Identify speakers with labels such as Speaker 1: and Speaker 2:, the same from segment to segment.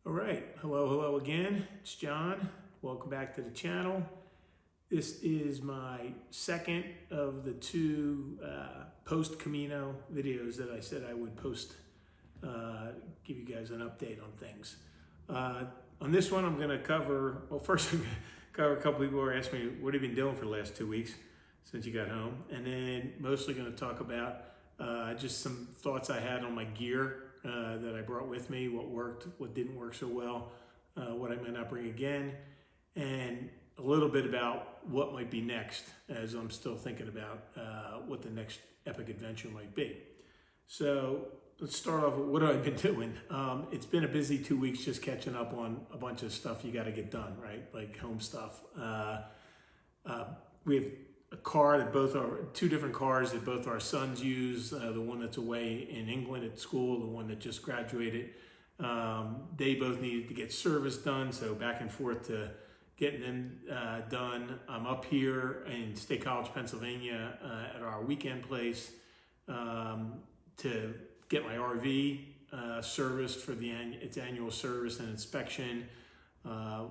Speaker 1: All right, hello again. It's John. Welcome back to the channel. This is my second of the two post Camino videos that I said I would post, give you guys an update on things. On this one, I'm going to cover, well, first I'm going to cover a couple people who asked me, what have you been doing for the last 2 weeks since you got home? And then mostly going to talk about just some thoughts I had on my gear that I brought with me, what worked, what didn't work so well, what I might not bring again, and a little bit about what might be next as I'm still thinking about what the next epic adventure might be. So let's start off with what have I been doing. It's been a busy 2 weeks just catching up on a bunch of stuff you got to get done, right? Like home stuff. We have a car that two different cars that both our sons use, the one that's away in England at school, the one that just graduated. They both needed to get service done, so back and forth to getting them done. I'm up here in State College, Pennsylvania at our weekend place to get my RV serviced for its annual service and inspection.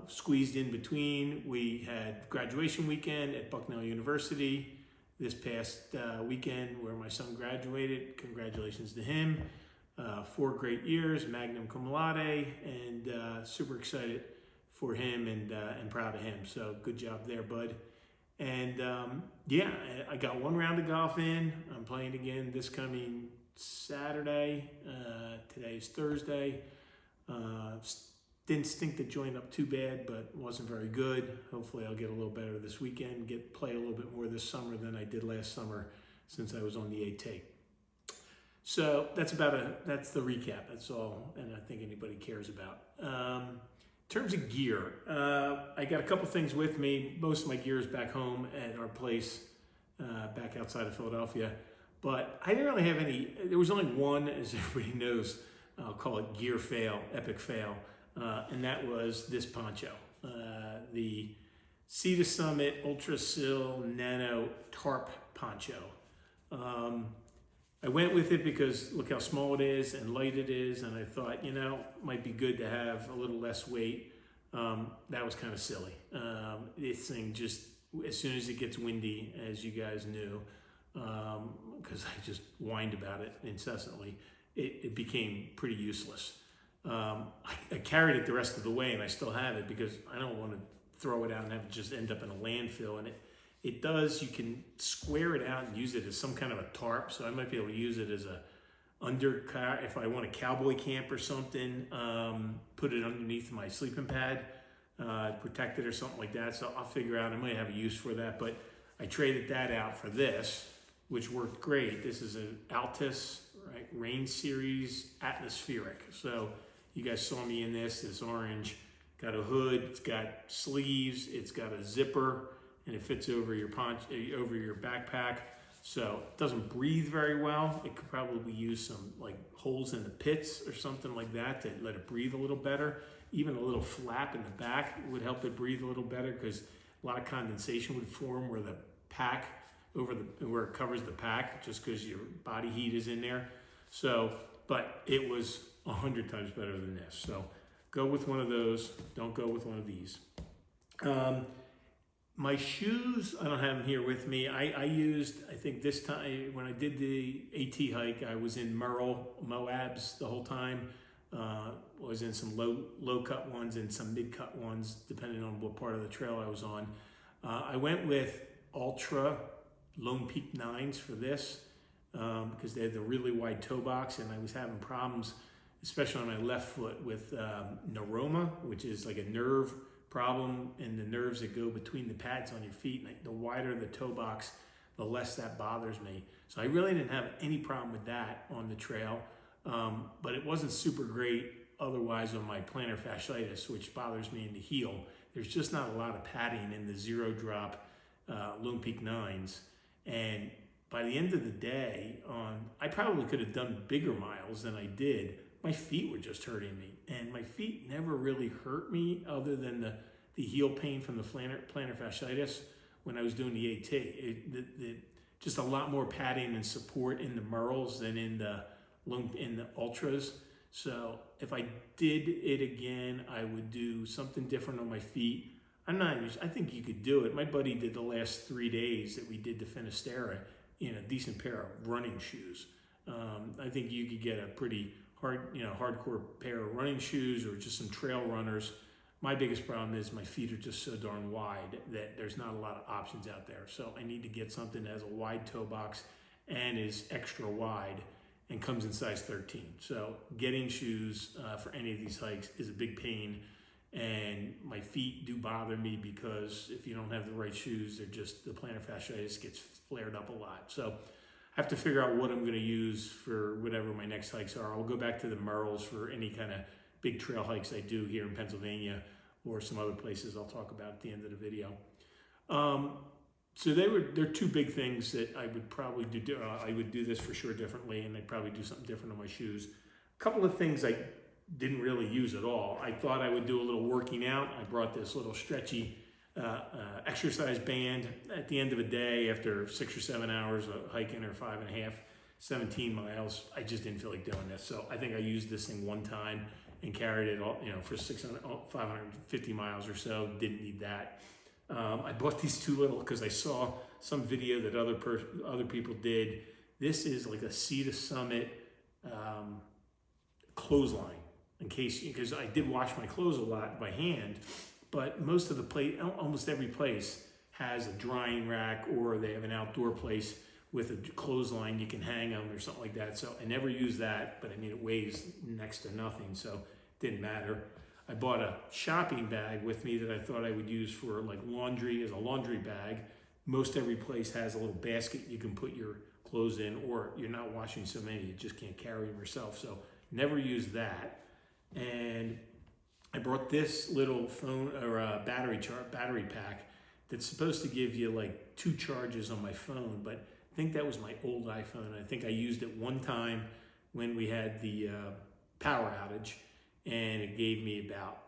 Speaker 1: Squeezed in between, we had graduation weekend at Bucknell University this past weekend where my son graduated. Congratulations to him. 4 great years, magna cum laude, and super excited for him and proud of him. So good job there, bud. And yeah, I got 1 round of golf in. I'm playing again this coming Saturday. Today's Thursday. Didn't stink the joint up too bad, but wasn't very good. Hopefully I'll get a little better this weekend, play a little bit more this summer than I did last summer since I was on the AT. So that's the recap. That's all, and I think anybody cares about. In terms of gear, I got a couple things with me. Most of my gear is back home at our place back outside of Philadelphia, but I didn't really have any. There was only one, as everybody knows, I'll call it gear fail, epic fail. And that was this poncho, the Sea to Summit Ultra Sil Nano Tarp Poncho. I went with it because look how small it is and light it is, and I thought, might be good to have a little less weight. That was kind of silly. This thing just, as soon as it gets windy, as you guys knew, because I just whined about it incessantly, it became pretty useless. I carried it the rest of the way, and I still have it because I don't want to throw it out and have it just end up in a landfill. And it does, you can square it out and use it as some kind of a tarp. So I might be able to use it as a undercar if I want a cowboy camp or something, put it underneath my sleeping pad, protect it or something like that. So I'll figure out, I might have a use for that, but I traded that out for this, which worked great. This is an Altus, right, Rain Series Atmospheric. So you guys saw me in this orange, got a hood, it's got sleeves, it's got a zipper, and it fits over your backpack. So it doesn't breathe very well. It could probably use some like holes in the pits or something like that to let it breathe a little better. Even a little flap in the back would help it breathe a little better because a lot of condensation would form where the pack, where it covers the pack, just because your body heat is in there. So, but it was 100 times better than this. So go with one of those. Don't go with one of these. My shoes, I don't have them here with me. I used, I think this time, when I did the AT hike, I was in Merle, Moabs the whole time. Was in some low cut ones and some mid cut ones, depending on what part of the trail I was on. I went with Ultra Lone Peak 9s for this because they had the really wide toe box, and I was having problems, especially on my left foot, with neuroma, which is like a nerve problem in the nerves that go between the pads on your feet. And the wider the toe box, the less that bothers me. So I really didn't have any problem with that on the trail, but it wasn't super great otherwise on my plantar fasciitis, which bothers me in the heel. There's just not a lot of padding in the zero drop Lone Peak 9s. And by the end of the day, I probably could have done bigger miles than I did. My feet were just hurting me, and my feet never really hurt me other than the heel pain from the plantar fasciitis when I was doing the AT. Just a lot more padding and support in the Merles than in the ultras. So if I did it again, I would do something different on my feet. I think you could do it. My buddy did the last 3 days that we did the Finisterre in a decent pair of running shoes. I think you could get a pretty hardcore pair of running shoes or just some trail runners. My biggest problem is my feet are just so darn wide that there's not a lot of options out there. So I need to get something that has a wide toe box and is extra wide and comes in size 13. So getting shoes for any of these hikes is a big pain. And my feet do bother me because if you don't have the right shoes, the plantar fasciitis gets flared up a lot. So I have to figure out what I'm going to use for whatever my next hikes are. I'll go back to the Merles for any kind of big trail hikes I do here in Pennsylvania or some other places I'll talk about at the end of the video. So they're two big things that I would probably do. I would do this for sure differently, and I'd probably do something different on my shoes. A couple of things I didn't really use at all. I thought I would do a little working out. I brought this little stretchy exercise band at the end of a day after 6 or 7 hours of hiking, or 5.5, 17 miles. I just didn't feel like doing this. So I think I used this thing one time and carried it all, for 550 miles or so. Didn't need that. I bought these two little, because I saw some video that other people did. This is like a Sea to Summit clothesline. Because I did wash my clothes a lot by hand, but almost every place has a drying rack, or they have an outdoor place with a clothesline you can hang them or something like that. So I never use that, but I mean, it weighs next to nothing, so it didn't matter. I bought a shopping bag with me that I thought I would use for like laundry, as a laundry bag. Most every place has a little basket you can put your clothes in, or you're not washing so many, you just can't carry them yourself. So never use that. And I brought this little phone or battery pack that's supposed to give you like 2 charges on my phone, but I think that was my old iPhone. I think I used it one time when we had the power outage, and it gave me about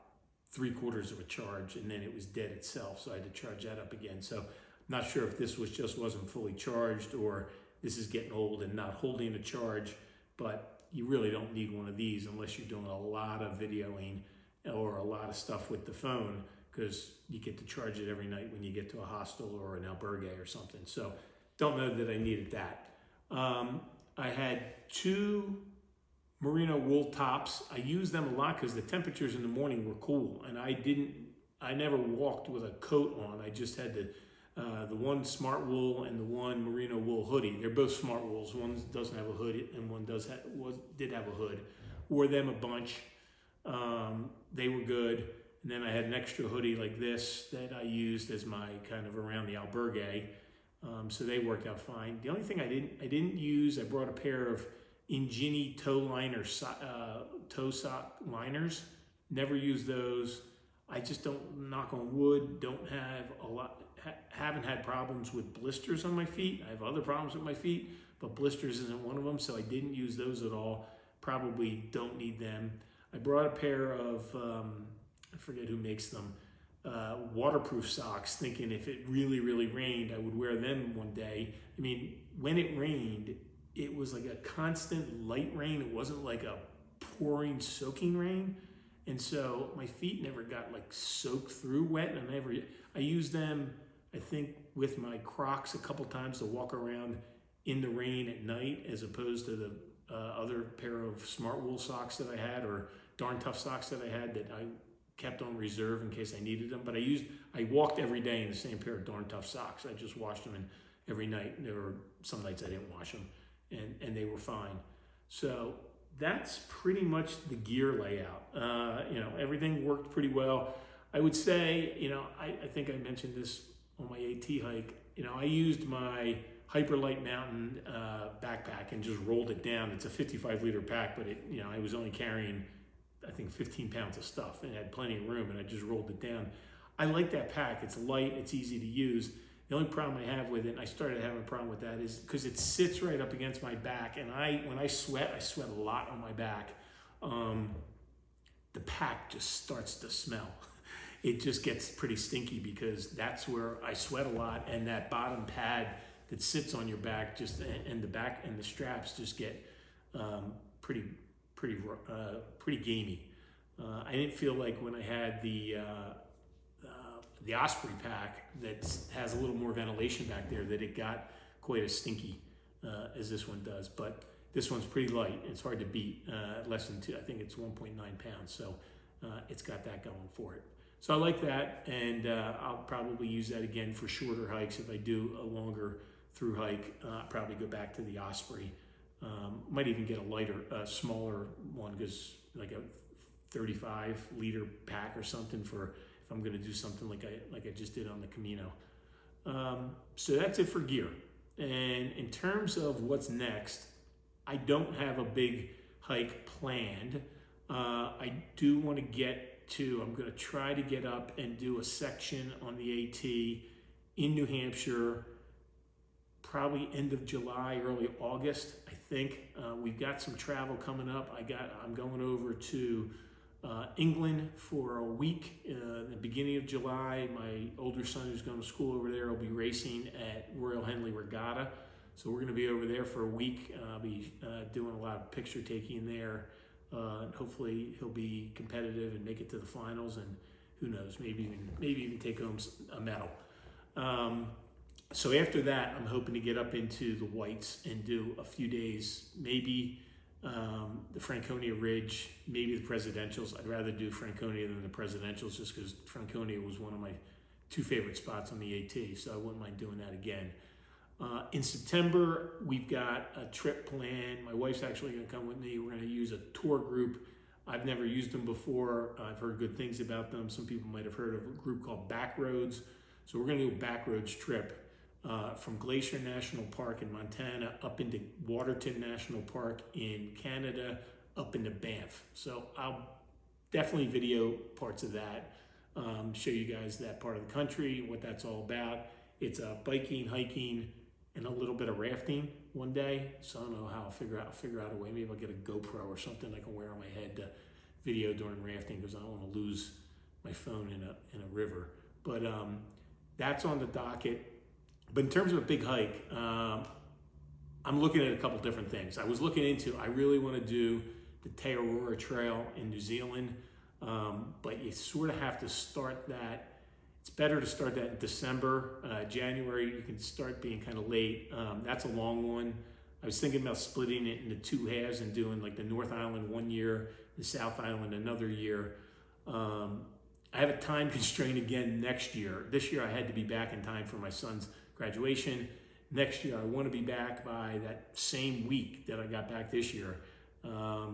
Speaker 1: 3/4 of a charge, and then it was dead itself, so I had to charge that up again. So I'm not sure if this wasn't fully charged, or this is getting old and not holding a charge, but you really don't need one of these unless you're doing a lot of videoing or a lot of stuff with the phone, because you get to charge it every night when you get to a hostel or an albergue or something. So don't know that I needed that. I had 2 merino wool tops. I used them a lot because the temperatures in the morning were cool, and I never walked with a coat on. I just had the one smart wool and the one merino wool hoodie. They're both smart wools. One doesn't have a hood and one did have a hood. Wore them a bunch. They were good. And then I had an extra hoodie like this that I used as my kind of around the albergue. So they worked out fine. The only thing I didn't use, I brought a pair of Ingenie toe sock liners. Never used those. I just don't, knock on wood, haven't had problems with blisters on my feet. I have other problems with my feet, but blisters isn't one of them, so I didn't use those at all. Probably don't need them. I brought a pair of, I forget who makes them, waterproof socks, thinking if it really, really rained, I would wear them one day. I mean, when it rained, it was like a constant light rain. It wasn't like a pouring, soaking rain. And so my feet never got like soaked through wet. And I used them, I think, with my Crocs a couple times to walk around in the rain at night, as opposed to the other pair of smart wool socks that I had, or darn tough socks that I had that I kept on reserve in case I needed them. But I walked every day in the same pair of darn tough socks. I just washed them every night. There were some nights I didn't wash them, and they were fine. So that's pretty much the gear layout. Everything worked pretty well. I would say, I think I mentioned this on my AT hike. I used my Hyperlight Mountain backpack and just rolled it down. It's a 55-liter pack, but I was only carrying, I think, 15 pounds of stuff, and it had plenty of room, and I just rolled it down. I like that pack. It's light, it's easy to use. The only problem I have with it, and I started having a problem with that, is because it sits right up against my back, and when I sweat a lot on my back. The pack just starts to smell. It just gets pretty stinky because that's where I sweat a lot, and that bottom pad that sits on your back and the back and the straps just get pretty pretty gamey. I didn't feel like when I had the Osprey pack that has a little more ventilation back there that it got quite as stinky as this one does. But this one's pretty light. It's hard to beat. Less than two. I think it's 1.9 pounds. So it's got that going for it. So I like that, and I'll probably use that again for shorter hikes. If I do a longer through hike, I'll probably go back to the Osprey. Might even get a lighter, smaller one, because like a 35-liter pack or something for if I'm going to do something like I just did on the Camino. So that's it for gear. And in terms of what's next, I don't have a big hike planned. I do want to I'm going to try to get up and do a section on the AT in New Hampshire, probably end of July, early August, I think. We've got some travel coming up. I'm going over to England for a week the beginning of July. My older son, who's going to school over there, will be racing at Royal Henley Regatta. So we're going to be over there for a week. I'll be doing a lot of picture taking there. And hopefully he'll be competitive and make it to the finals, and who knows, maybe even take home a medal. So after that, I'm hoping to get up into the Whites and do a few days, maybe the Franconia Ridge, maybe the Presidentials. I'd rather do Franconia than the Presidentials, just because Franconia was one of my two favorite spots on the AT, so I wouldn't mind doing that again. In September, we've got a trip planned. My wife's actually going to come with me. We're going to use a tour group. I've never used them before. I've heard good things about them. Some people might have heard of a group called Backroads. So we're going to do a Backroads trip from Glacier National Park in Montana up into Waterton National Park in Canada, up into Banff. So I'll definitely video parts of that, show you guys that part of the country, what that's all about. It's biking, hiking, and a little bit of rafting one day. So I don't know how I'll figure out a way. Maybe I'll get a GoPro or something I can wear on my head to video during rafting, because I don't want to lose my phone in a river. But that's on the docket. But in terms of a big hike, I'm looking at a couple different things. I really want to do the Te Aurora Trail in New Zealand, but you sort of have to start that. It's better to start that in December. January, you can start being kind of late. That's a long one. I was thinking about splitting it into two halves and doing like the North Island one year, the South Island another year. I have a time constraint again next year. This year I had to be back in time for my son's graduation. Next year I want to be back by that same week that I got back this year,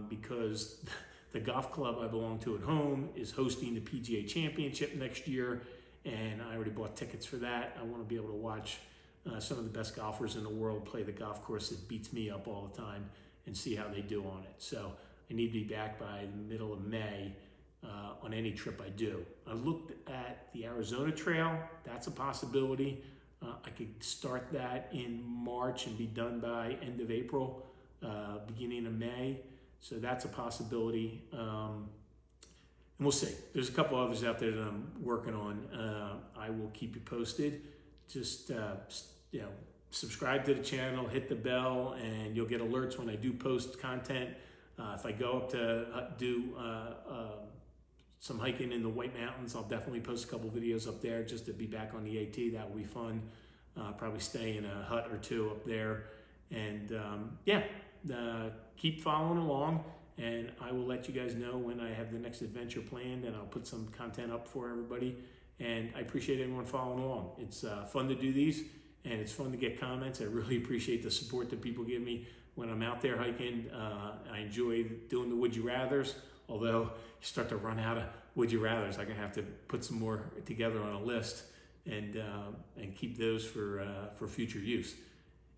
Speaker 1: because the golf club I belong to at home is hosting the PGA Championship next year, and I already bought tickets for that. I want to be able to watch some of the best golfers in the world play the golf course that beats me up all the time and see how they do on it. So I need to be back by the middle of May on any trip I do. I looked at the Arizona Trail. That's a possibility. I could start that in March and be done by end of April, beginning of May. So that's a possibility. And we'll see. There's a couple others out there that I'm working on. I will keep you posted. Just subscribe to the channel, hit the bell, and you'll get alerts when I do post content. If I go up to do some hiking in the White Mountains, I'll definitely post a couple videos up there just to be back on the AT. That will be fun. Probably stay in a hut or two up there. And keep following along, and I will let you guys know when I have the next adventure planned, and I'll put some content up for everybody. And I appreciate everyone following along. It's fun to do these, and it's fun to get comments. I really appreciate the support that people give me when I'm out there hiking. I enjoy doing the Would You Rathers, although you start to run out of Would You Rathers. I'm going to have to put some more together on a list and keep those for future use.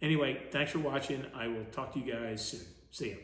Speaker 1: Anyway, thanks for watching. I will talk to you guys soon. See ya.